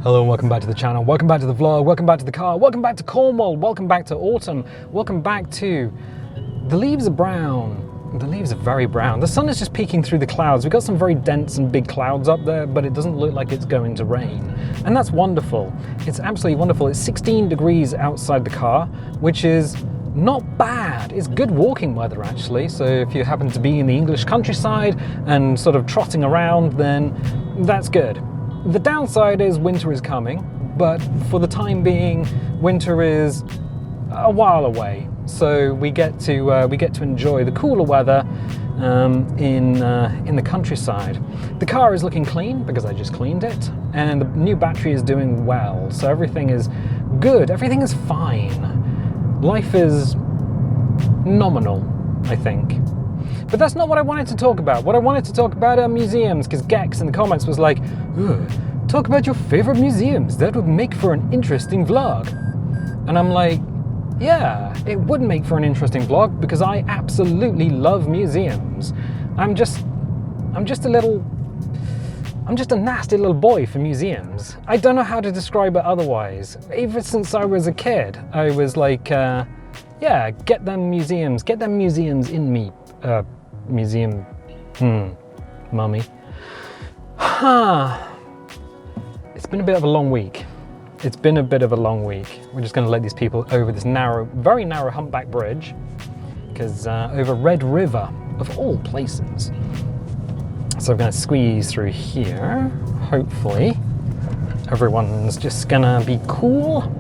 Hello and welcome back to the channel, welcome back to the vlog, welcome back to the car, welcome back to Cornwall, welcome back to autumn, welcome back to... The leaves are brown, the leaves are very brown. The sun is just peeking through the clouds. We've got some very dense and big clouds up there, but it doesn't look like it's going to rain. And that's wonderful. It's absolutely wonderful. It's 16 degrees outside the car, which is not bad. It's good walking weather actually. So if you happen to be in the English countryside and sort of trotting around, then that's good. The downside is winter is coming, but for the time being, winter is a while away. So we get to enjoy the cooler weather in the countryside. The car is looking clean because I just cleaned it, and the new battery is doing well. So everything is good. Everything is fine. Life is nominal, I think. But that's not what I wanted to talk about. What I wanted to talk about are museums, because Gex in the comments was like, talk about your favorite museums. That would make for an interesting vlog. And I'm like, yeah, it would make for an interesting vlog because I absolutely love museums. I'm just a nasty little boy for museums. I don't know how to describe it otherwise. Ever since I was a kid, I was like, yeah, get them museums in me. Museum, mummy. It's been a bit of a long week. It's been a bit of a long week. We're just going to let these people over this narrow, very narrow humpback bridge, because over Red River, of all places. So I'm going to squeeze through here. Hopefully, everyone's just going to be cool.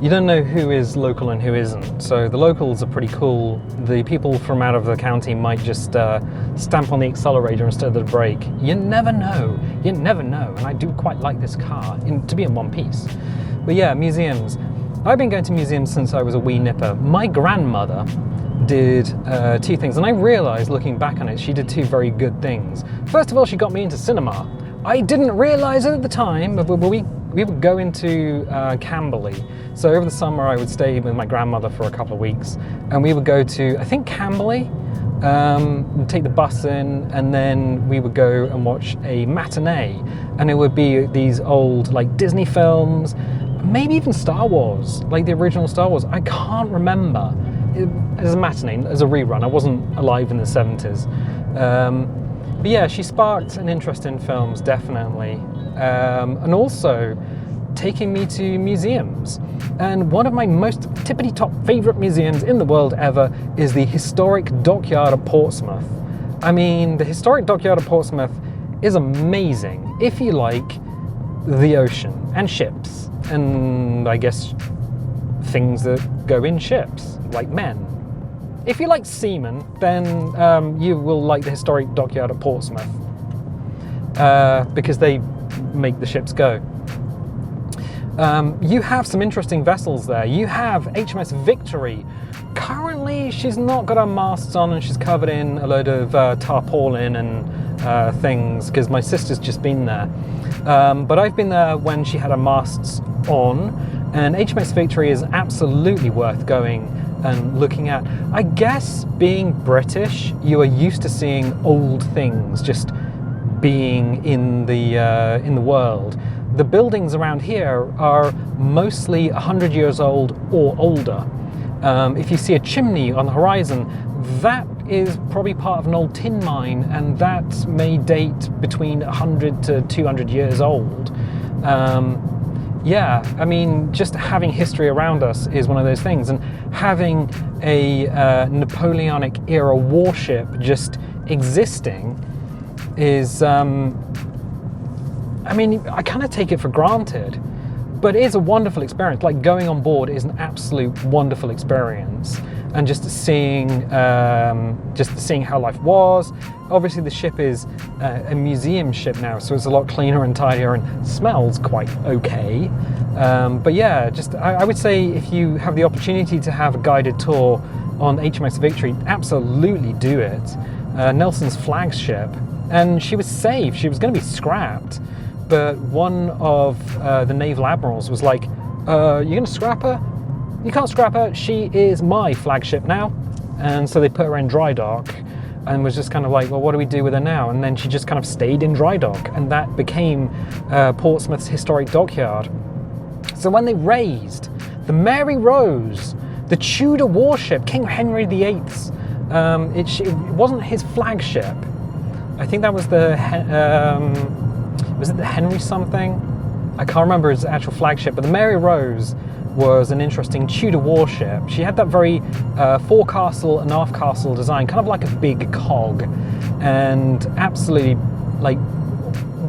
You don't know who is local and who isn't, so the locals are pretty cool. The people from out of the county might just stamp on the accelerator instead of the brake. You never know, and I do quite like this car, to be in one piece. But yeah, museums. I've been going to museums since I was a wee nipper. My grandmother did two things, and I realised looking back on it, she did two very good things. First of all, she got me into cinema. I didn't realise it at the time, but we would go into Camberley. So over the summer I would stay with my grandmother for a couple of weeks, and we would go to, I think, Camberley, take the bus in, and then we would go and watch a matinee, and it would be these old like Disney films, maybe even Star Wars, like the original Star Wars. I can't remember. As a matinee, as a rerun. I wasn't alive in the 70s. But yeah, she sparked an interest in films, definitely. And also taking me to museums. And one of my most tippity-top favourite museums in the world ever is the Historic Dockyard at Portsmouth. I mean, the Historic Dockyard at Portsmouth is amazing if you like the ocean and ships, and I guess things that go in ships, like men. If you like seamen, then you will like the Historic Dockyard at Portsmouth, because they make the ships go. You have some interesting vessels there. You have HMS Victory. Currently, she's not got her masts on, and she's covered in a load of tarpaulin and things, because my sister's just been there. But I've been there when she had her masts on, and HMS Victory is absolutely worth going and looking at. I guess being British, you are used to seeing old things just being in the world. The buildings around here are mostly 100 years old or older. If you see a chimney on the horizon, that is probably part of an old tin mine, and that may date between 100 to 200 years old. Yeah, I mean, just having history around us is one of those things, and having a Napoleonic era warship just existing is, I mean, I kind of take it for granted, but it is a wonderful experience. Like, going on board is an absolute wonderful experience, and just seeing how life was. Obviously, the ship is a museum ship now, so it's a lot cleaner and tidier and smells quite okay. But yeah, just I would say if you have the opportunity to have a guided tour on HMS Victory, absolutely do it. Nelson's flagship, and she was saved. She was going to be scrapped, but one of the naval admirals was like, "You're going to scrap her? You can't scrap her. She is my flagship now." And so they put her in dry dock. and was just kind of like, well, what do we do with her now? And then she just kind of stayed in dry dock, and that became Portsmouth's historic dockyard. So when they raised the Mary Rose, the Tudor warship, King Henry VIII's, it wasn't his flagship. I think that was was it the Henry something? I can't remember his actual flagship, but the Mary Rose was an interesting Tudor warship. She had that very forecastle and aftcastle design, kind of like a big cog, and absolutely like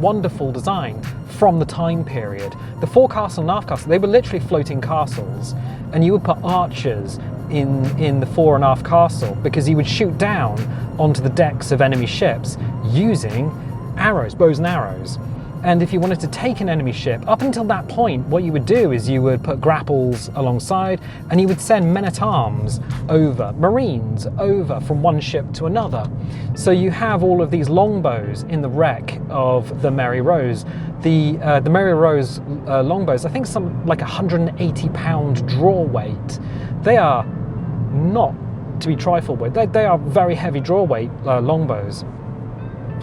wonderful design from the time period. The forecastle and aftcastle, they were literally floating castles, and you would put archers in the fore and aft castle because you would shoot down onto the decks of enemy ships using arrows, bows and arrows. And if you wanted to take an enemy ship, up until that point, what you would do is you would put grapples alongside, and you would send men-at-arms over, marines over from one ship to another. So you have all of these longbows in the wreck of the Mary Rose. The Mary Rose longbows, I think some like 180-pound draw weight. They are not to be trifled with. They are very heavy draw weight longbows.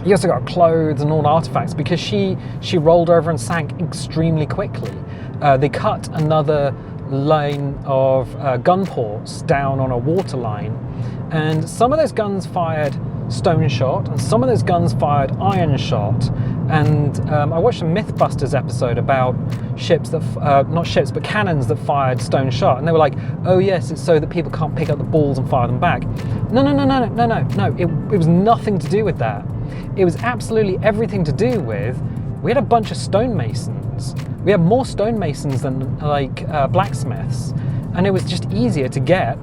You also got clothes and all artifacts because she rolled over and sank extremely quickly. They cut another line of gun ports down on a water line, and some of those guns fired stone shot and some of those guns fired iron shot. And I watched a Mythbusters episode about ships that, not ships, but cannons that fired stone shot, and they were like, oh yes, it's so that people can't pick up the balls and fire them back. No, it was nothing to do with that. It was absolutely everything to do with, we had a bunch of stonemasons. We had more stonemasons than like blacksmiths, and it was just easier to get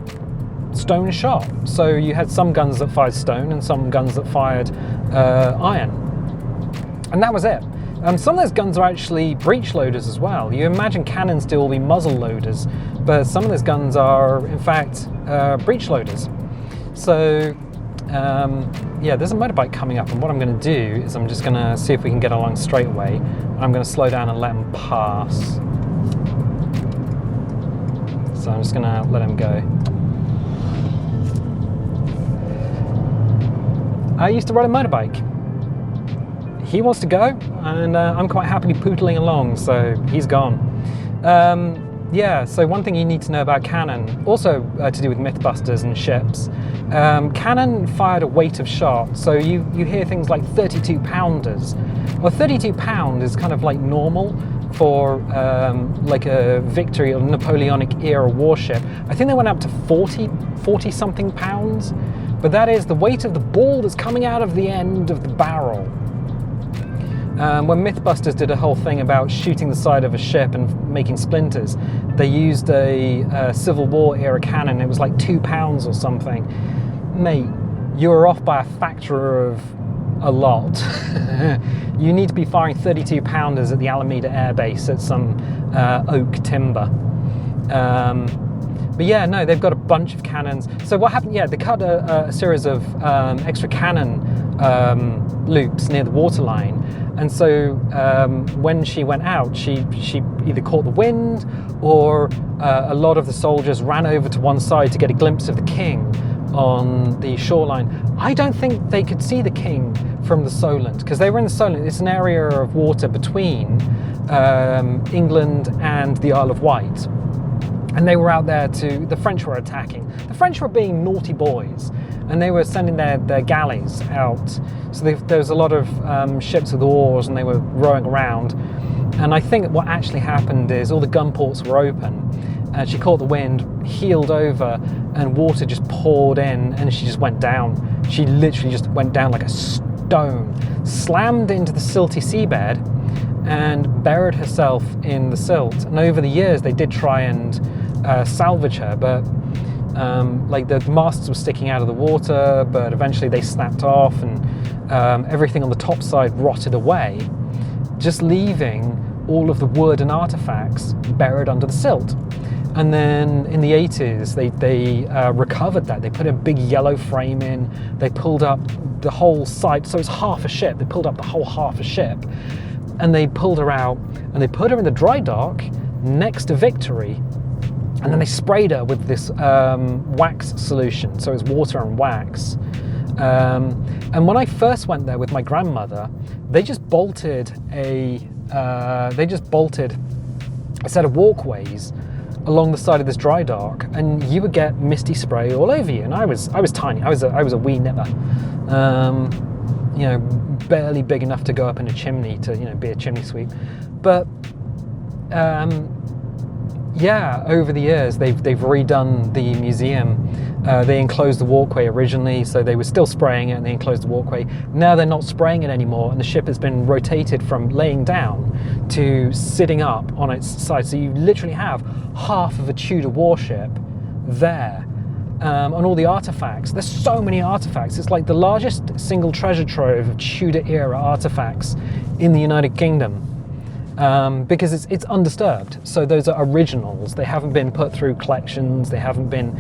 stone shot. So you had some guns that fired stone and some guns that fired iron. And that was it. Some of those guns are actually breech loaders as well. You imagine cannons to all be muzzle loaders, but some of those guns are, in fact, breech loaders. So, yeah, there's a motorbike coming up, and what I'm going to do is I'm just going to see if we can get along straight away. I'm going to slow down and let him pass. So I'm just going to let him go. I used to ride a motorbike. He wants to go, and I'm quite happily pootling along, so he's gone. Yeah, so one thing you need to know about cannon, also to do with Mythbusters and ships, cannon fired a weight of shot, so you hear things like 32 pounders. Well, 32 pound is kind of like normal for like a Victory or Napoleonic era warship. I think they went up to 40 something pounds, but that is the weight of the ball that's coming out of the end of the barrel. When Mythbusters did a whole thing about shooting the side of a ship and making splinters, they used a Civil War era cannon. It was like 2 pounds or something. Mate, you were off by a factor of a lot. You need to be firing 32 pounders at the Alameda Air Base at some oak timber. But yeah, no, they've got a bunch of cannons. So what happened, yeah, they cut a series of extra cannon loops near the waterline. And so when she went out, she either caught the wind, or a lot of the soldiers ran over to one side to get a glimpse of the king on the shoreline. I don't think they could see the king from the Solent, because they were in the Solent. It's an area of water between England and the Isle of Wight. And they were out there the French were attacking. The French were being naughty boys, and they were sending their galleys out. So there was a lot of ships with oars, and they were rowing around. And I think what actually happened is all the gun ports were open, and she caught the wind, heeled over, and water just poured in, and she just went down. She literally just went down like a stone, slammed into the silty seabed, and buried herself in the silt. And over the years, they did try and salvage her, but like the masts were sticking out of the water, but eventually they snapped off, and everything on the top side rotted away, just leaving all of the wood and artifacts buried under the silt. And then in the 80s, they recovered that. They put a big yellow frame in, they pulled up the whole side, so it's half a ship, they pulled up the whole half a ship, and they pulled her out, and they put her in the dry dock next to Victory, and then they sprayed her with this wax solution, so it's water and wax, And when I first went there with my grandmother, they just bolted a set of walkways along the side of this dry dock, and you would get misty spray all over you. And I was tiny. I was a wee nipper, barely big enough to go up in a chimney to be a chimney sweep. But over the years they've redone the museum. They enclosed the walkway originally, so they were still spraying it, and they enclosed the walkway. Now they're not spraying it anymore, and the ship has been rotated from laying down to sitting up on its side. So you literally have half of a Tudor warship there. And all the artifacts. There's so many artifacts. It's like the largest single treasure trove of Tudor era artifacts in the United Kingdom. Because it's undisturbed. So those are originals. They haven't been put through collections. They haven't been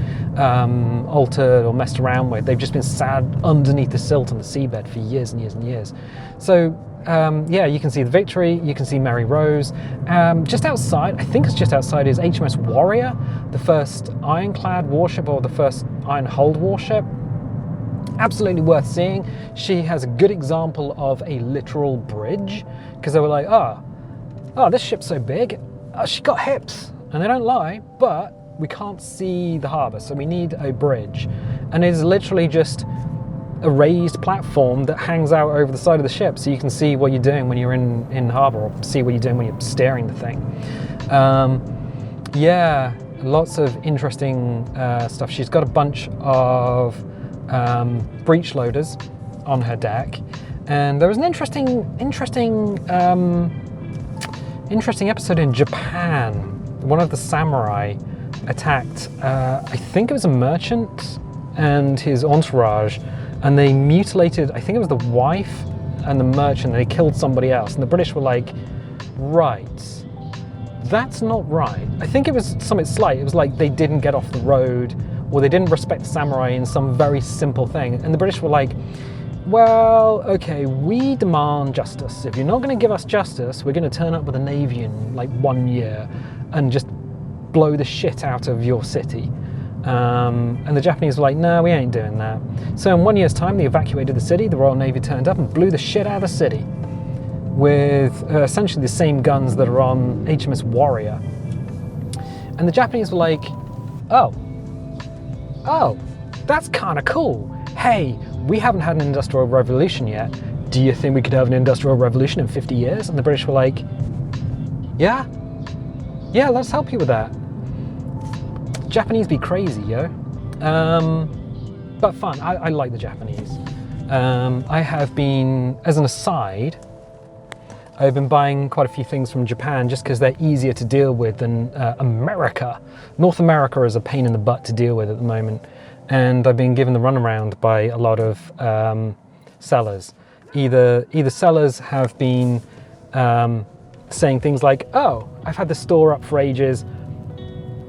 altered or messed around with. They've just been sat underneath the silt on the seabed for years and years and years. So you can see the Victory, you can see Mary Rose. Just outside, I think it's just outside, is HMS Warrior, the first ironclad warship, or the first iron hulled warship. Absolutely worth seeing. She has a good example of a literal bridge, because they were like, oh, this ship's so big, she got hips. And they don't lie, but we can't see the harbour, so we need a bridge. And it is literally just a raised platform that hangs out over the side of the ship, so you can see what you're doing when you're in harbour, or see what you're doing when you're steering the thing. Lots of interesting stuff. She's got a bunch of breech loaders on her deck, and there was an interesting episode in Japan. One of the samurai attacked, I think it was a merchant and his entourage, and they mutilated, I think it was the wife and the merchant, and they killed somebody else. And the British were like, right, that's not right. I think it was something slight. It was like they didn't get off the road, or they didn't respect the samurai in some very simple thing. And the British were like, well, okay, we demand justice. If you're not going to give us justice, we're going to turn up with a navy in like 1 year and just blow the shit out of your city. And the Japanese were like, no, we ain't doing that. So in 1 year's time, they evacuated the city. The Royal Navy turned up and blew the shit out of the city with essentially the same guns that are on HMS Warrior. And the Japanese were like, oh, that's kind of cool. Hey, we haven't had an industrial revolution yet. Do you think we could have an industrial revolution in 50 years? And the British were like, yeah, let's help you with that. Japanese be crazy, yo. But fun. I like the Japanese. I have been, as an aside, I've been buying quite a few things from Japan just because they're easier to deal with than America. North America is a pain in the butt to deal with at the moment. And I've been given the runaround by a lot of sellers. Either sellers have been saying things like, oh, I've had the store up for ages,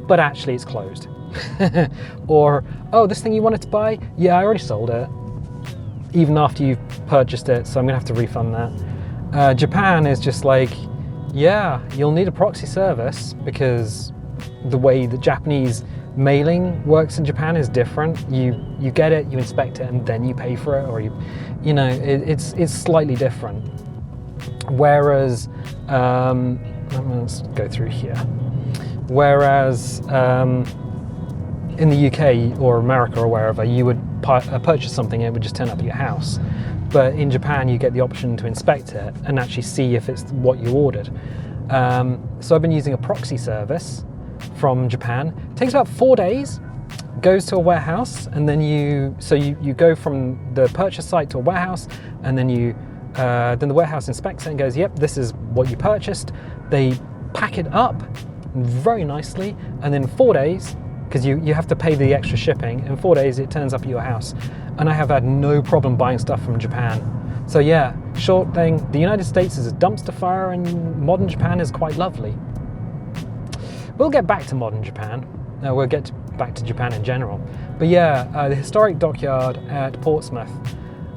but actually it's closed. Or, oh, this thing you wanted to buy? Yeah, I already sold it, even after you've purchased it, so I'm gonna have to refund that. Japan is just like, yeah, you'll need a proxy service, because the way the Japanese mailing works in Japan is different. You get it, you inspect it, and then you pay for it, or it's slightly different. Whereas let's go through here. Whereas in the UK or America or wherever, you would purchase something and it would just turn up at your house. But in Japan, you get the option to inspect it and actually see if it's what you ordered. So I've been using a proxy service from Japan. It takes about 4 days, goes to a warehouse, and then you go from the purchase site to a warehouse, and then then the warehouse inspects it and goes, yep, this is what you purchased. They pack it up very nicely, and then 4 days, because you have to pay the extra shipping, in 4 days it turns up at your house. And I have had no problem buying stuff from Japan. So yeah, short thing, the United States is a dumpster fire and modern Japan is quite lovely. We'll get back to modern Japan. We'll get back to Japan in general. But yeah, the historic dockyard at Portsmouth.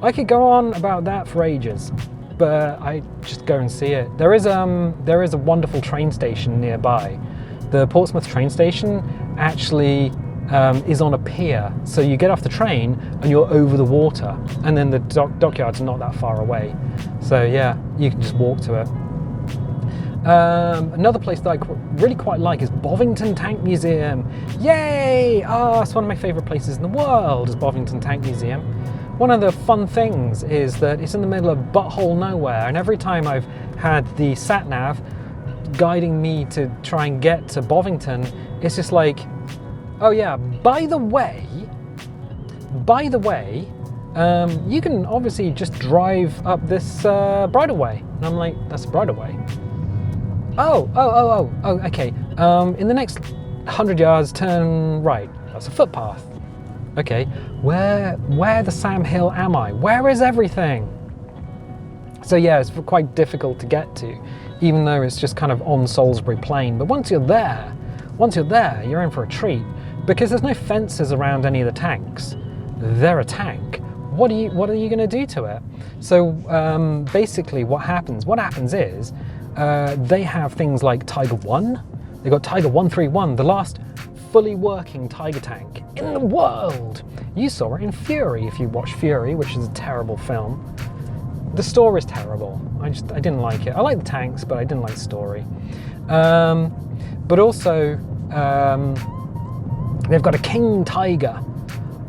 I could go on about that for ages, but I just go and see it. There is a wonderful train station nearby. The Portsmouth train station actually is on a pier. So you get off the train and you're over the water, and then the dockyard's not that far away. So yeah, you can just walk to it. Another place that I really quite like is Bovington Tank Museum. Yay! It's one of my favourite places in the world, is Bovington Tank Museum. One of the fun things is that it's in the middle of butthole nowhere, and every time I've had the sat-nav guiding me to try and get to Bovington, it's just like, oh yeah, by the way, you can obviously just drive up this bridleway. And I'm like, that's a bridleway. Oh, okay. In the next 100 yards, turn right. That's a footpath. Okay, where the Sam Hill am I? Where is everything? So yeah, it's quite difficult to get to, even though it's just kind of on Salisbury Plain. But once you're there, you're in for a treat, because there's no fences around any of the tanks. They're a tank. What are you going to do to it? So basically, what happens is they have things like Tiger 1. They've got Tiger 131, the last fully working Tiger tank in the world. You saw it in Fury, if you watch Fury, which is a terrible film. The story is terrible. I didn't like it. I like the tanks, but I didn't like the story. But also, they've got a King Tiger.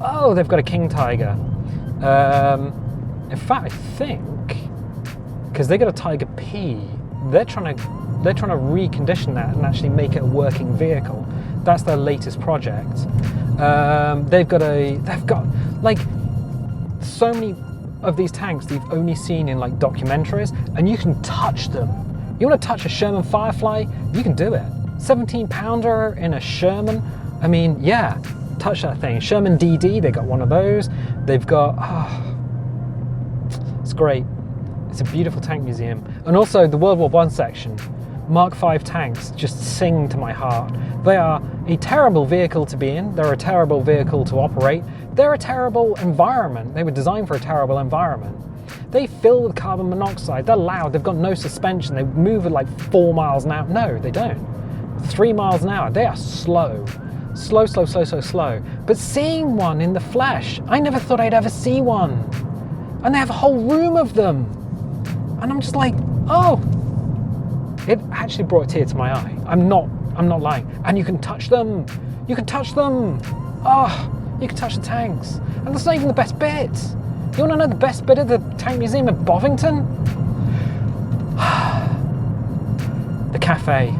Oh, they've got a King Tiger. In fact, I think, because they got a Tiger P, they're trying to recondition that and actually make it a working vehicle. That's their latest project. They've got like so many of these tanks that you've only seen in like documentaries, and you can touch them. You want to touch a Sherman Firefly? You can do it. 17-pounder in a Sherman. I mean, yeah, touch that thing. Sherman DD, they got one of those. They've got, it's great. It's a beautiful tank museum. And also the World War I section. Mark V tanks just sing to my heart. They are a terrible vehicle to be in. They're a terrible vehicle to operate. They're a terrible environment. They were designed for a terrible environment. They fill with carbon monoxide. They're loud. They've got no suspension. They move at like 4 miles an hour. No, they don't. 3 miles an hour. They are slow. Slow. But seeing one in the flesh, I never thought I'd ever see one. And they have a whole room of them. And I'm just like, oh. It actually brought a tear to my eye. I'm not lying. And you can touch them. You can touch them. You can touch the tanks. And that's not even the best bit. You want to know the best bit of the Tank Museum at Bovington? The cafe.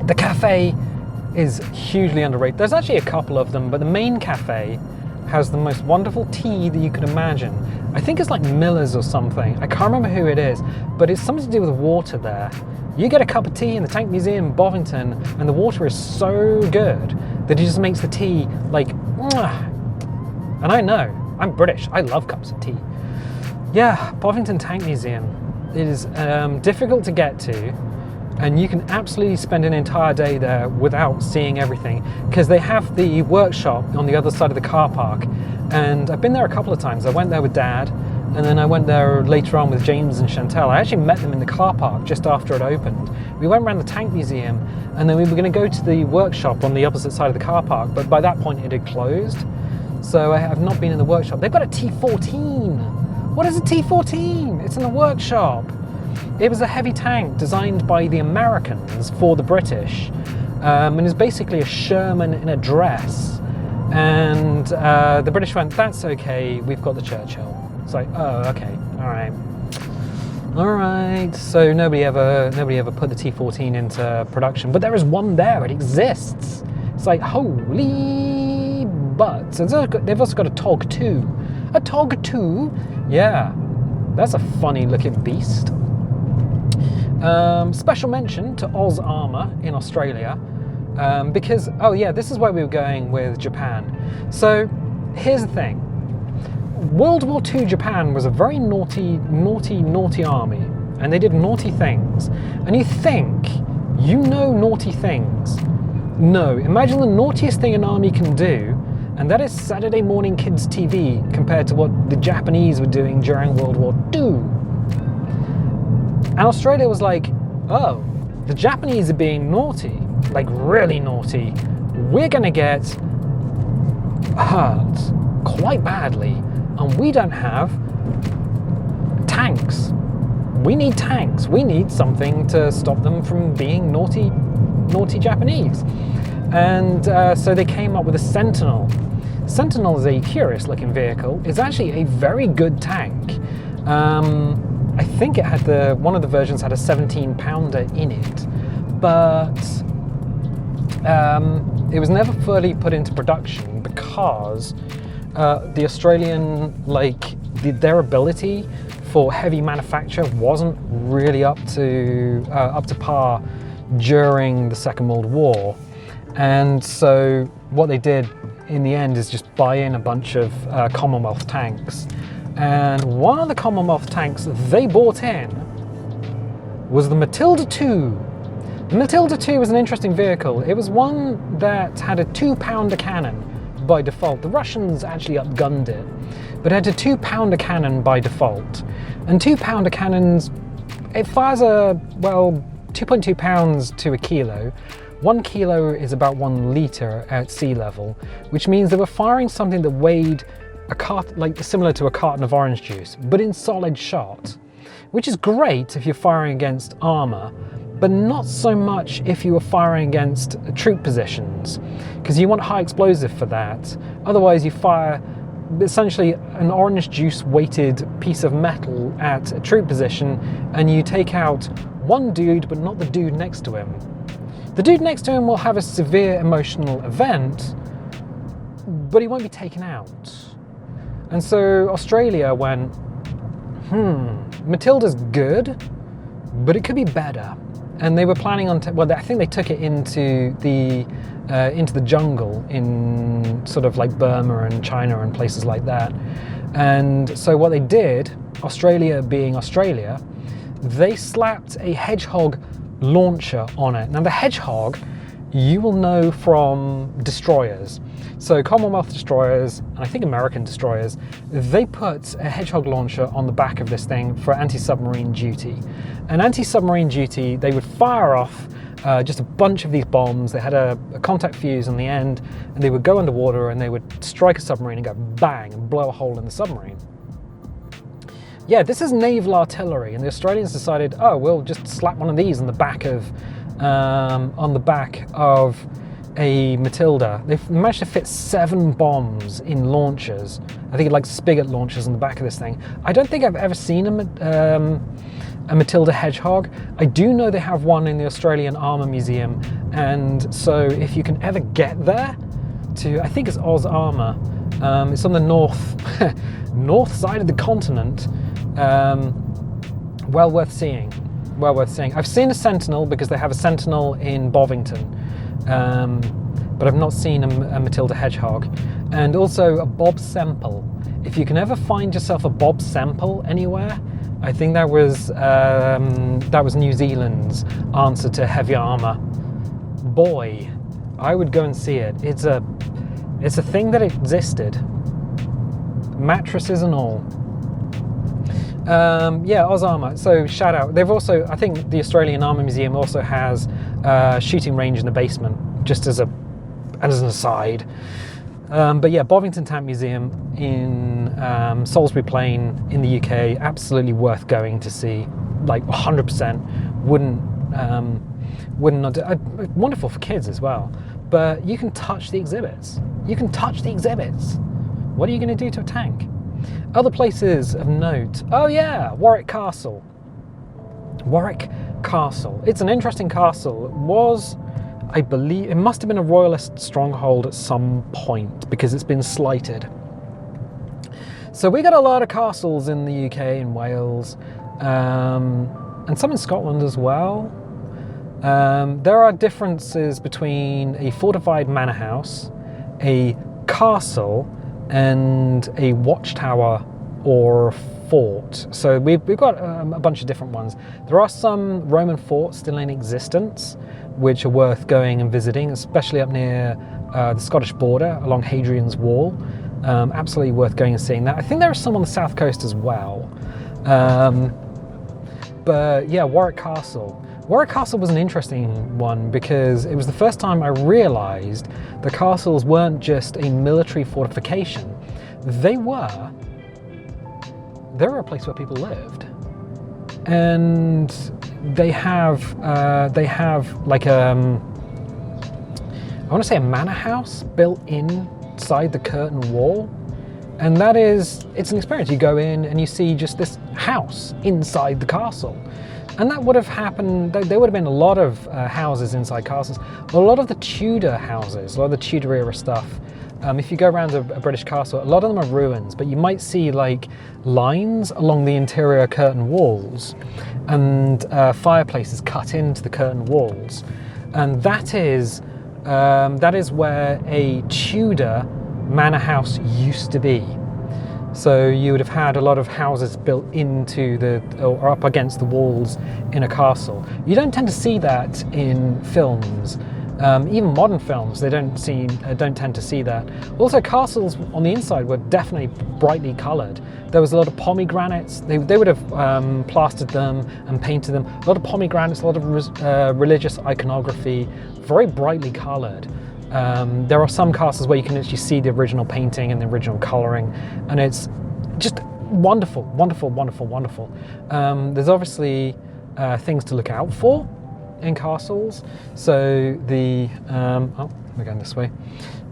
The cafe is hugely underrated. There's actually a couple of them, but the main cafe has the most wonderful tea that you could imagine. I think it's like Miller's or something. I can't remember who it is, but it's something to do with water there. You get a cup of tea in the Tank Museum in Bovington, and the water is so good that it just makes the tea like, mwah. And I know, I'm British, I love cups of tea. Yeah, Bovington Tank Museum. It is difficult to get to, and you can absolutely spend an entire day there without seeing everything, because they have the workshop on the other side of the car park. And I've been there a couple of times. I went there with Dad, and then I went there later on with James and Chantel. I actually met them in the car park just after it opened. We went around the Tank Museum, and then we were going to go to the workshop on the opposite side of the car park, but by that point it had closed. So I have not been in the workshop. They've got a T14. What is a T14? It's in the workshop. It was a heavy tank designed by the Americans for the British, and it's basically a Sherman in a dress. And the British went, that's okay, we've got the Churchill. It's like, oh, okay, all right. So nobody ever put the T14 into production, but there is one there. It exists. It's like, holy butts. They've also got a TOG 2. A TOG 2? Yeah, that's a funny looking beast. Special mention to Oz Armour in Australia. Because, oh yeah, this is where we were going with Japan. So here's the thing. World War II Japan was a very naughty army, and they did naughty things. And you think, you know naughty things. No, imagine the naughtiest thing an army can do, and that is Saturday morning kids TV compared to what the Japanese were doing during World War II. And Australia was like, oh, the Japanese are being naughty. Like really naughty. we're going to get hurt quite badly, and we don't have tanks. We need tanks. We need something to stop them from being naughty Japanese. And so they came up with a Sentinel. Sentinel is a curious-looking vehicle. It's actually a very good tank. I think it had one of the versions had a 17-pounder in it, but it was never fully put into production because the Australian, their ability for heavy manufacture wasn't really up to par during the Second World War. And so what they did in the end is just buy in a bunch of Commonwealth tanks. And one of the Commonwealth tanks they bought in was the Matilda II. The Matilda II was an interesting vehicle. It was one that had a 2-pounder cannon by default. The Russians actually upgunned it, but it had a 2-pounder cannon by default. And 2-pounder cannons, it fires 2.2 pounds to a kilo. 1 kilo is about 1 litre at sea level, which means they were firing something that weighed similar to a carton of orange juice, but in solid shot, which is great if you're firing against armour, but not so much if you were firing against troop positions, because you want high explosive for that. Otherwise you fire essentially an orange juice weighted piece of metal at a troop position and you take out one dude but not the dude next to him. The dude next to him will have a severe emotional event, but he won't be taken out. And so Australia went, Matilda's good, but it could be better. And they were planning on, I think they took it into the jungle in sort of like Burma and China and places like that. And so what they did, Australia being Australia, they slapped a Hedgehog launcher on it. Now the Hedgehog, you will know from destroyers. So Commonwealth destroyers, and I think American destroyers, they put a Hedgehog launcher on the back of this thing for anti-submarine duty. And anti-submarine duty, they would fire off just a bunch of these bombs. They had a contact fuse on the end, and they would go underwater and they would strike a submarine and go bang and blow a hole in the submarine. Yeah, this is naval artillery, and the Australians decided, oh, we'll just slap one of these on the back of a Matilda. They've managed to fit 7 bombs in launchers. I think like spigot launchers on the back of this thing. I don't think I've ever seen a Matilda Hedgehog. I do know they have one in the Australian Armour Museum, and so if you can ever get there to, I think it's Oz Armour, it's on the north side of the continent. Well worth seeing. Well worth seeing. I've seen a Sentinel because they have a Sentinel in Bovington, but I've not seen a Matilda Hedgehog. And also a Bob Semple. If you can ever find yourself a Bob Semple anywhere, I think that was New Zealand's answer to heavy armour. Boy, I would go and see it. It's a thing that existed. Mattresses and all. Yeah, Oz Armour. So shout out. They've also, I think the Australian Armour Museum also has a shooting range in the basement, just as an aside. But yeah, Bovington Tank Museum in Salisbury Plain in the UK, absolutely worth going to see. Like 100%. Wouldn't not do, wonderful for kids as well. But you can touch the exhibits. You can touch the exhibits. What are you going to do to a tank? Other places of note. Oh yeah, Warwick Castle. Warwick Castle. It's an interesting castle. It was, I believe, it must have been a royalist stronghold at some point because it's been slighted. So we got a lot of castles in the UK and Wales, and some in Scotland as well. There are differences between a fortified manor house, a castle, and a watchtower or fort. So we've got a bunch of different ones. There are some Roman forts still in existence, which are worth going and visiting, especially up near the Scottish border along Hadrian's Wall. Absolutely worth going and seeing that. I think there are some on the south coast as well. But yeah, Warwick Castle. Warwick Castle was an interesting one because it was the first time I realised the castles weren't just a military fortification. They were a place where people lived, and they have like I want to say a manor house built inside the curtain wall, and it's an experience. You go in and you see just this house inside the castle. And that would have happened, there would have been a lot of houses inside castles. A lot of the Tudor houses, a lot of the Tudor era stuff, if you go around a British castle, a lot of them are ruins, but you might see like lines along the interior curtain walls and fireplaces cut into the curtain walls. And that is where a Tudor manor house used to be. So you would have had a lot of houses built into or up against the walls in a castle. You don't tend to see that in films. Even modern films, they don't tend to see that. Also, castles on the inside were definitely brightly coloured. There was a lot of pomegranates. They would have plastered them and painted them. A lot of pomegranates, a lot of religious iconography, very brightly coloured. There are some castles where you can actually see the original painting and the original colouring, and it's just wonderful, wonderful, wonderful, wonderful. There's obviously things to look out for in castles. So we're going this way.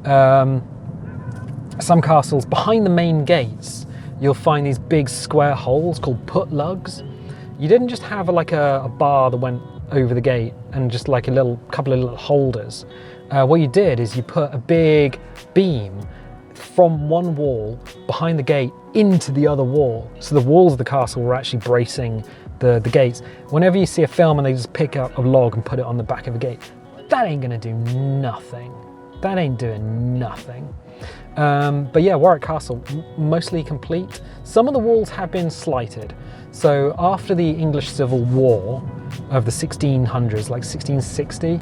Some castles, behind the main gates, you'll find these big square holes called put lugs. You didn't just have like a bar that went over the gate and just like a couple of little holders. What you did is you put a big beam from one wall behind the gate into the other wall. So the walls of the castle were actually bracing the gates. Whenever you see a film and they just pick up a log and put it on the back of a gate, that ain't gonna do nothing. That ain't doing nothing. But yeah, Warwick Castle, mostly complete. Some of the walls have been slighted. So after the English Civil War of the 1600s, like 1660,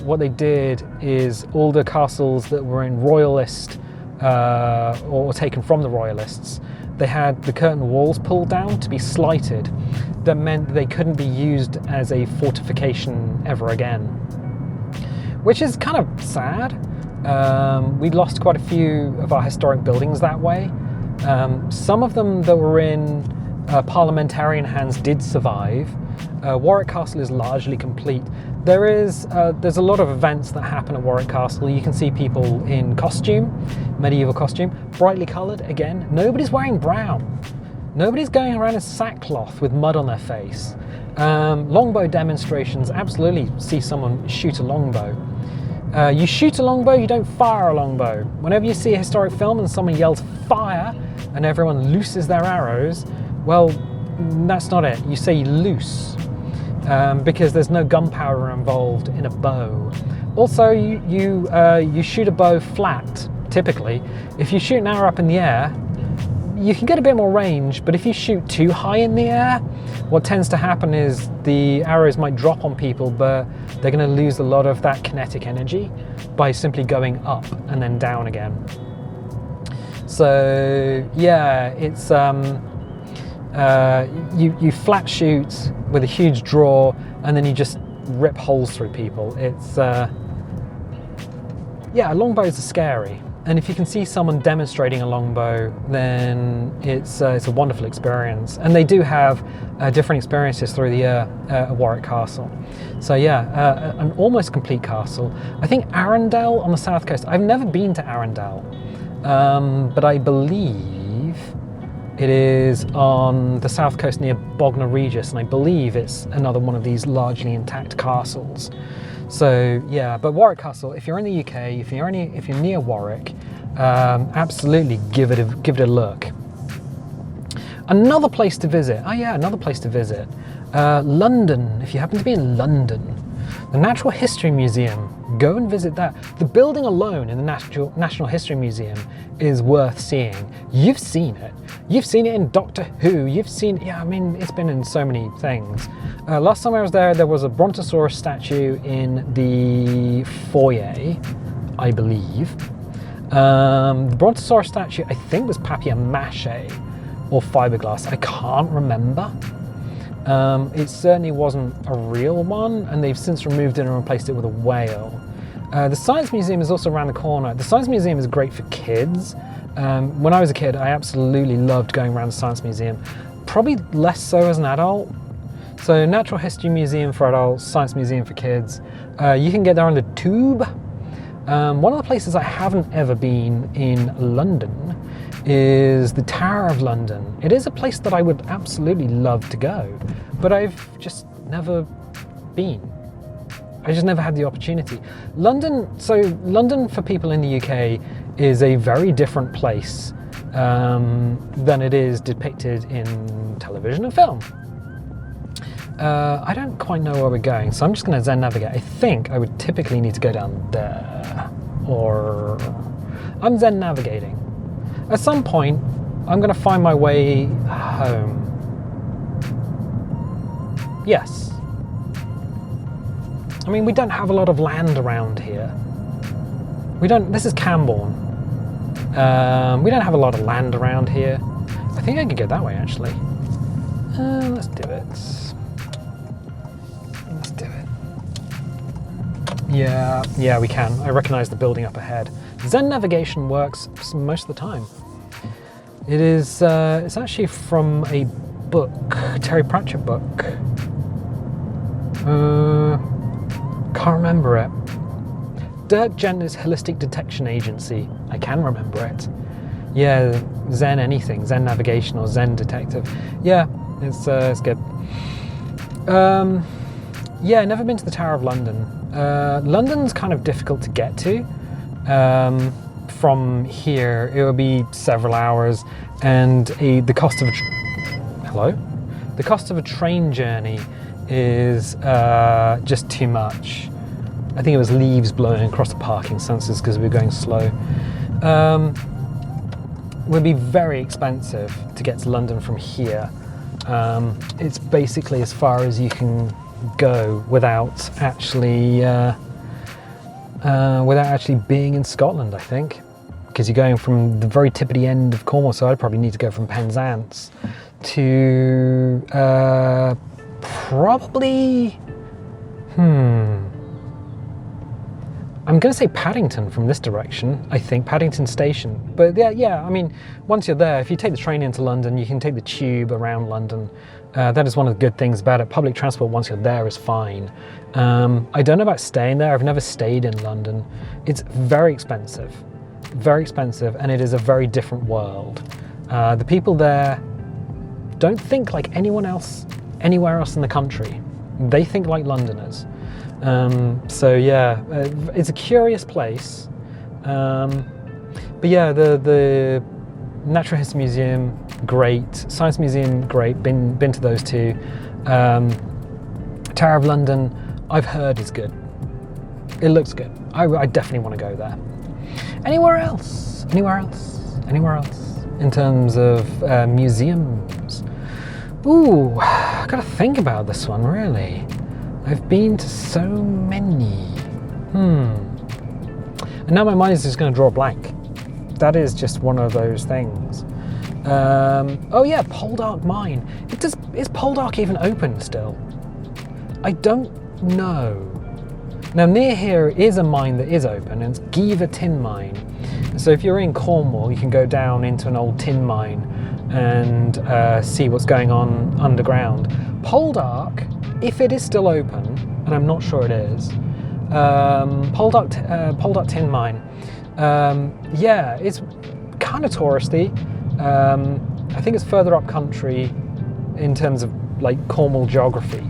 what they did is all the castles that were in royalist or taken from the royalists, they had the curtain walls pulled down to be slighted. That meant they couldn't be used as a fortification ever again, which is kind of sad. We lost quite a few of our historic buildings that way. Some of them that were in parliamentarian hands did survive. Warwick Castle is largely complete. There's a lot of events that happen at Warwick Castle. You can see people in costume, medieval costume, brightly coloured again. Nobody's wearing brown. Nobody's going around in sackcloth with mud on their face. Longbow demonstrations, absolutely see someone shoot a longbow. You shoot a longbow, you don't fire a longbow. Whenever you see a historic film and someone yells fire and everyone looses their arrows, well, that's not it. You say loose, because there's no gunpowder involved in a bow. Also, you shoot a bow flat, typically. If you shoot an arrow up in the air, you can get a bit more range, but if you shoot too high in the air, what tends to happen is the arrows might drop on people, but they're going to lose a lot of that kinetic energy by simply going up and then down again. So yeah, it's you flat shoot with a huge draw, and then you just rip holes through people. It's yeah, longbows are scary. And if you can see someone demonstrating a longbow, then it's a wonderful experience. And they do have different experiences through the year at Warwick Castle. So yeah, an almost complete castle. I think Arundel on the south coast. I've never been to Arundel, but I believe it is on the south coast near Bognor Regis, and I believe it's another one of these largely intact castles. So yeah, but Warwick Castle, if you're in the UK, if you're near Warwick, absolutely give it a look. Another place to visit. Oh yeah, another place to visit. London. If you happen to be in London, the Natural History Museum. Go and visit that. The building alone in the National History Museum is worth seeing. You've seen it. You've seen it in Doctor Who. You've seen, yeah, I mean, it's been in so many things. Last time I was there was a Brontosaurus statue in the foyer, I believe. The Brontosaurus statue, I think, was papier-mâché or fiberglass. I can't remember. It certainly wasn't a real one, and they've since removed it and replaced it with a whale. The Science Museum is also around the corner. The Science Museum is great for kids. When I was a kid, I absolutely loved going around the Science Museum. Probably less so as an adult. So Natural History Museum for adults, Science Museum for kids. You can get there on the tube. One of the places I haven't ever been in London is the Tower of London. It is a place that I would absolutely love to go, but I've just never been. I just never had the opportunity. London for people in the UK is a very different place than it is depicted in television and film. I don't quite know where we're going, so I'm just going to Zen navigate. I think I would typically need to go down there, or I'm Zen navigating. At some point, I'm going to find my way home. Yes. I mean, we don't have a lot of land around here. This is Cambourne. We don't have a lot of land around here. I think I could go that way, actually. Let's do it. Let's do it. Yeah, we can. I recognize the building up ahead. Zen navigation works most of the time. It is, it's actually from a book, Terry Pratchett book. Can't remember it. Dirk Gently's Holistic Detection Agency. I can remember it. Yeah, Zen anything, Zen navigation or Zen detective. Yeah, it's good. Yeah, never been to the Tower of London. London's kind of difficult to get to. From here, it will be several hours, and the cost of the cost of a train journey is just too much. I think it was leaves blowing across the parking sensors because we were going slow. It would be very expensive to get to London from here. It's basically as far as you can go without actually being in Scotland, I think, because you're going from the very tippity end of Cornwall, so I'd probably need to go from Penzance to probably I'm going to say Paddington from this direction. I think Paddington Station. But yeah, I mean, once you're there, if you take the train into London, you can take the tube around London. That is one of the good things about it. Public transport once you're there is fine. I don't know about staying there. I've never stayed in London. It's very expensive, and it is a very different world. The people there don't think like anyone else anywhere else in the country. They think like Londoners. So yeah, it's a curious place. But yeah, the Natural History Museum, great. Science Museum, great. Been to those two. Tower of London, I've heard is good. It looks good. I definitely want to go there. Anywhere else? In terms of museums? Ooh, I gotta think about this one, really. I've been to so many. And now my mind is just going to draw a blank. That is just one of those things. Oh yeah, Poldark Mine. Is Poldark even open still? I don't know. Now near here is a mine that is open, and it's Giva Tin Mine. So if you're in Cornwall, you can go down into an old tin mine and see what's going on underground. Poldark, if it is still open, and I'm not sure it is, Poldark Tin Mine, yeah, it's kind of touristy. I think it's further up country in terms of like Cornwall geography.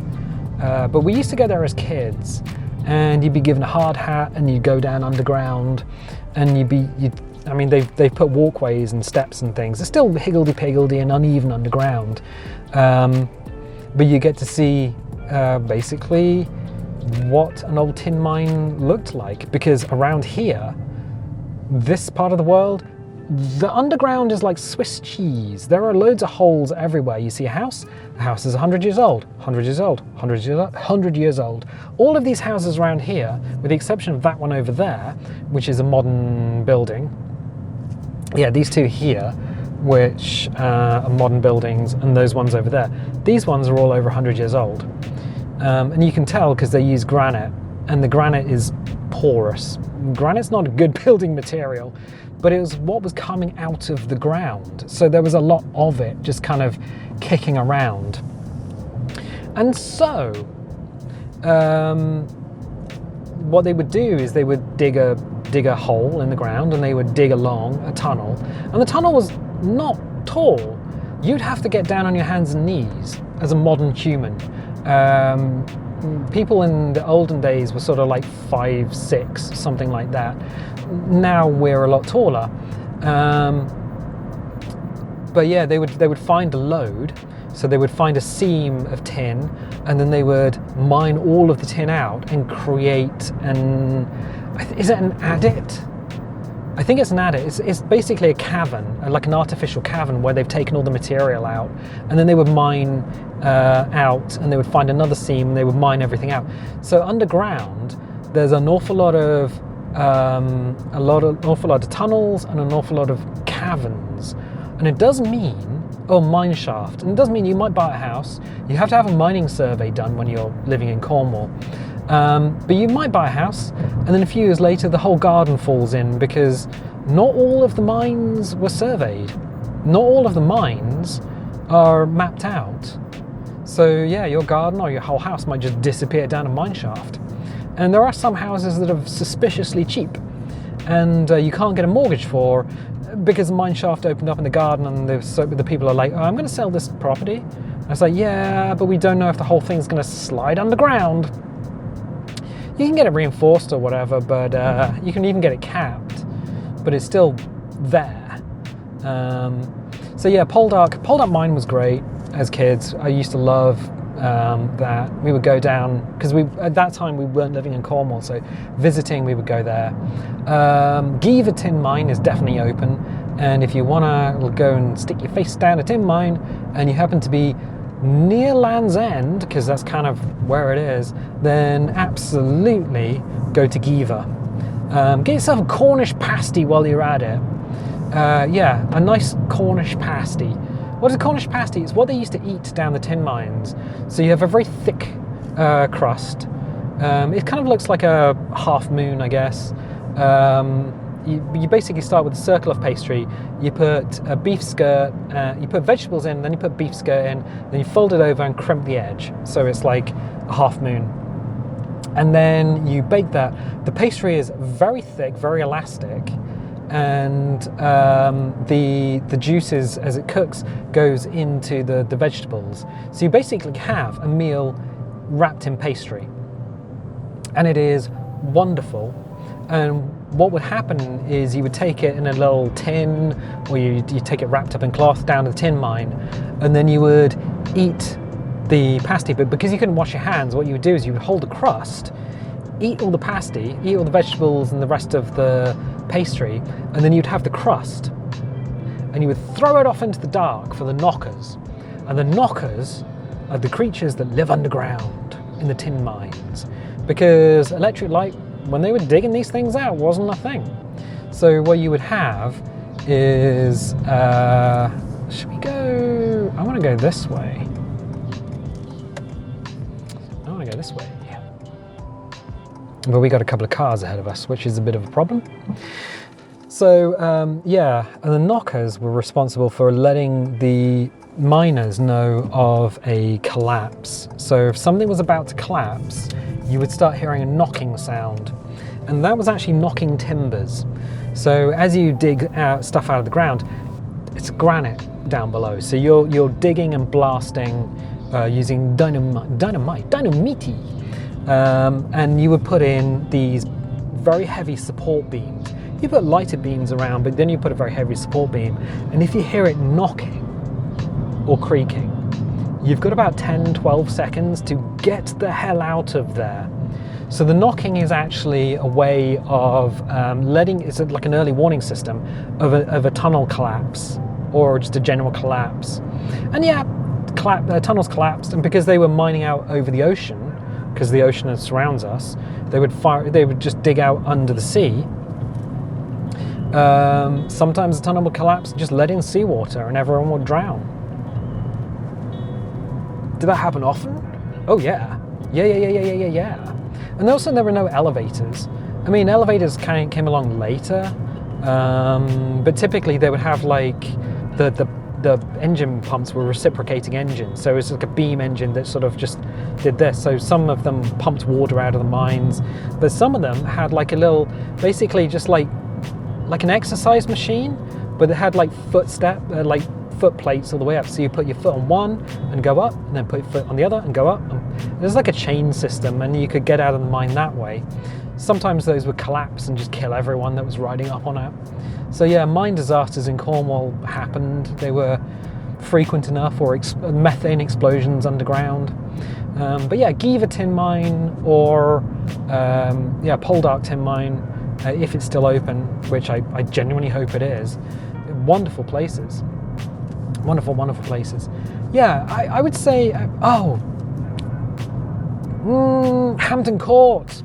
But we used to go there as kids, and you'd be given a hard hat, and you'd go down underground, and I mean, they've put walkways and steps and things. It's still higgledy-piggledy and uneven underground, but you get to see basically what an old tin mine looked like, because around here, this part of the world, the underground is like Swiss cheese. There are loads of holes everywhere. You see a house, the house is 100 years old, 100 years old, 100 years old. All of these houses around here, with the exception of that one over there, which is a modern building, yeah, these two here, which are modern buildings, and those ones over there. These ones are all over 100 years old. And you can tell because they use granite, and the granite is porous. Granite's not a good building material, but it was what was coming out of the ground. So there was a lot of it just kind of kicking around. And so what they would do is they would dig a hole in the ground, and they would dig along a tunnel. And the tunnel was not tall. You'd have to get down on your hands and knees as a modern human. People in the olden days were sort of like 5'6", something like that. Now we're a lot taller. But yeah, they would find a lode. So they would find a seam of tin, and then they would mine all of the tin out and create is it an adit? I think it's an adit. It's basically a cavern, like an artificial cavern where they've taken all the material out, and then they would mine out, and they would find another seam, and they would mine everything out. So underground, there's an awful lot of tunnels and an awful lot of caverns, and it does mean mine shaft, and it does mean you might buy a house. You have to have a mining survey done when you're living in Cornwall. But you might buy a house, and then a few years later the whole garden falls in because not all of the mines were surveyed. Not all of the mines are mapped out. So yeah, your garden or your whole house might just disappear down a mine shaft. And there are some houses that are suspiciously cheap, and you can't get a mortgage for, because the mine shaft opened up in the garden, and the people are like, I'm going to sell this property. And it's like, yeah, but we don't know if the whole thing's going to slide underground. You can get it reinforced or whatever, but you can even get it capped, but it's still there. So yeah, Poldark Mine was great as kids. I used to love that. We would go down, because at that time we weren't living in Cornwall, so visiting we would go there. Giva Tin Mine is definitely open, and if you want to go and stick your face down a tin mine and you happen to be near Land's End, because that's kind of where it is, then absolutely go to Giva. Get yourself a Cornish pasty while you're at it. Yeah, a nice Cornish pasty. What is a Cornish pasty? It's what they used to eat down the tin mines. So you have a very thick crust. It kind of looks like a half moon, I guess. You basically start with a circle of pastry. You put a beef skirt, you put vegetables in, then you put beef skirt in, then you fold it over and crimp the edge. So it's like a half moon. And then you bake that. The pastry is very thick, very elastic, and the juices, as it cooks, goes into the vegetables. So you basically have a meal wrapped in pastry, and it is wonderful. And what would happen is you would take it in a little tin, or you take it wrapped up in cloth down to the tin mine, and then you would eat the pasty. But because you couldn't wash your hands, what you would do is you would hold the crust, eat all the pasty, eat all the vegetables and the rest of the pastry, and then you'd have the crust, and you would throw it off into the dark for the knockers. And the knockers are the creatures that live underground in the tin mines, because electric light, when they were digging these things out, wasn't a thing. So what you would have is, should we go, I want to go this way. I want to go this way. But we got a couple of cars ahead of us, which is a bit of a problem. So yeah, and the knockers were responsible for letting the miners know of a collapse. So if something was about to collapse, you would start hearing a knocking sound, and that was actually knocking timbers. So as you dig stuff out of the ground, it's granite down below. So you're digging and blasting using dynamite, and you would put in these very heavy support beams. You put lighter beams around, but then you put a very heavy support beam, and if you hear it knocking or creaking, you've got about 10-12 seconds to get the hell out of there. So the knocking is actually a way of it's like an early warning system of a tunnel collapse, or just a general collapse. And yeah, tunnels collapsed, and because they were mining out over the ocean, because the ocean surrounds us, they would just dig out under the sea. Sometimes the tunnel would collapse, just let in seawater, and everyone would drown. Did that happen often? Oh yeah. Yeah. And also there were no elevators. I mean, elevators came along later, but typically they would have like the engine pumps were reciprocating engines, so it was like a beam engine that sort of just did this. So some of them pumped water out of the mines, but some of them had like a little, basically just like an exercise machine, but it had like foot plates all the way up. So you put your foot on one and go up, and then put your foot on the other and go up. And there's like a chain system, and you could get out of the mine that way. Sometimes those would collapse and just kill everyone that was riding up on it. So yeah, mine disasters in Cornwall happened. They were frequent enough, or methane explosions underground. But yeah, Giva tin mine, or Poldark tin mine, if it's still open, which I genuinely hope it is. Wonderful places. Wonderful places. Yeah, I would say, Hampton Court.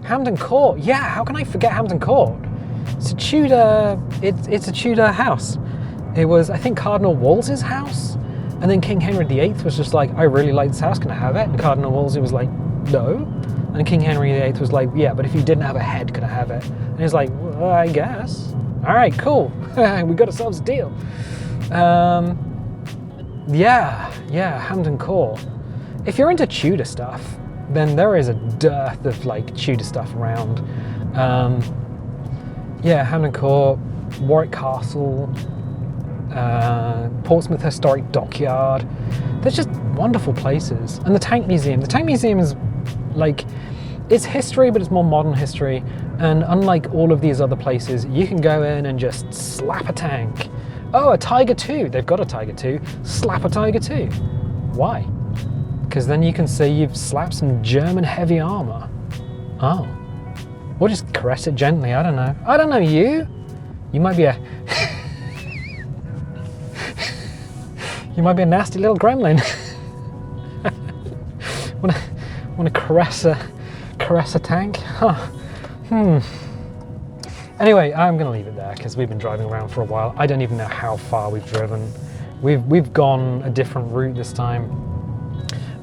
Hampton Court, yeah, how can I forget Hampton Court? It's a Tudor house. It was, I think, Cardinal Wolsey's house, and then King Henry VIII was just like, I really like this house, can I have it? And Cardinal Wolsey was like, no. And King Henry VIII was like, yeah, but if you didn't have a head, could I have it? And he's like, well, I guess. All right, cool. We got ourselves a deal. Yeah, Hampton Court. If you're into Tudor stuff, then there is a dearth of like Tudor stuff around. Hampton Court, Warwick Castle, Portsmouth Historic Dockyard. There's just wonderful places. And the Tank Museum. The Tank Museum is like, it's history, but it's more modern history. And unlike all of these other places, you can go in and just slap a tank. Oh, a Tiger II. They've got a Tiger II. Slap a Tiger II. Why? Because then you can say you've slapped some German heavy armor. Oh. Or just caress it gently, I don't know. I don't know you. You might be a... you might be a nasty little gremlin. Want to caress a tank? Huh. Anyway, I'm going to leave it there because we've been driving around for a while. I don't even know how far we've driven. We've gone a different route this time.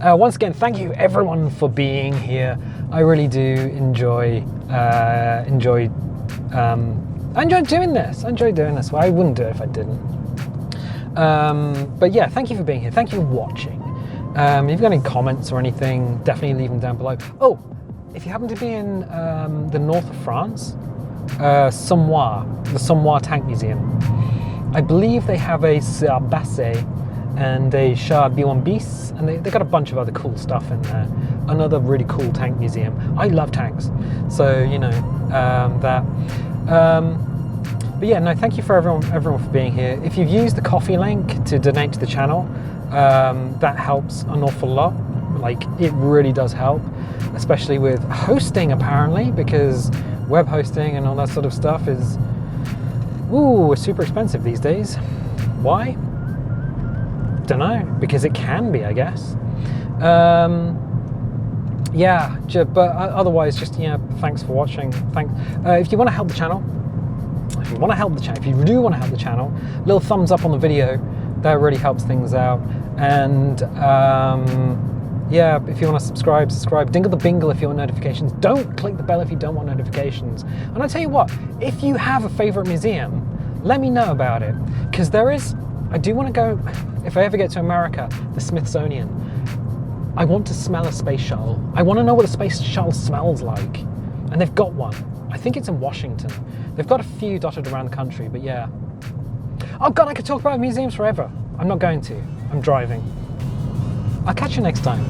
Once again, thank you everyone for being here. I really do enjoy doing this. I enjoy doing this. Well, I wouldn't do it if I didn't. But yeah, thank you for being here. Thank you for watching. If you've got any comments or anything, definitely leave them down below. Oh, if you happen to be in the north of France, the Sommois Tank Museum, I believe they have a Sarbacet and a Char B1 bis, and they got a bunch of other cool stuff in there. Another really cool tank museum. I love tanks, so you know that. But yeah, no, thank you for everyone for being here. If you've used the coffee link to donate to the channel, that helps an awful lot. Like, it really does help, especially with hosting apparently, because web hosting and all that sort of stuff is super expensive these days. Why? Don't know, because it can be, I guess. But otherwise, just thanks for watching. If you want to help the channel, if you do want to help the channel, little thumbs up on the video, that really helps things out. And if you want to subscribe, dingle the bingle if you want notifications. Don't click the bell if you don't want notifications. And I tell you what, if you have a favorite museum, let me know about it, because I do want to go, if I ever get to America, the Smithsonian. I want to smell a space shuttle. I want to know what a space shuttle smells like. And they've got one. I think it's in Washington. They've got a few dotted around the country, but yeah. Oh God, I could talk about museums forever. I'm not going to. I'm driving. I'll catch you next time.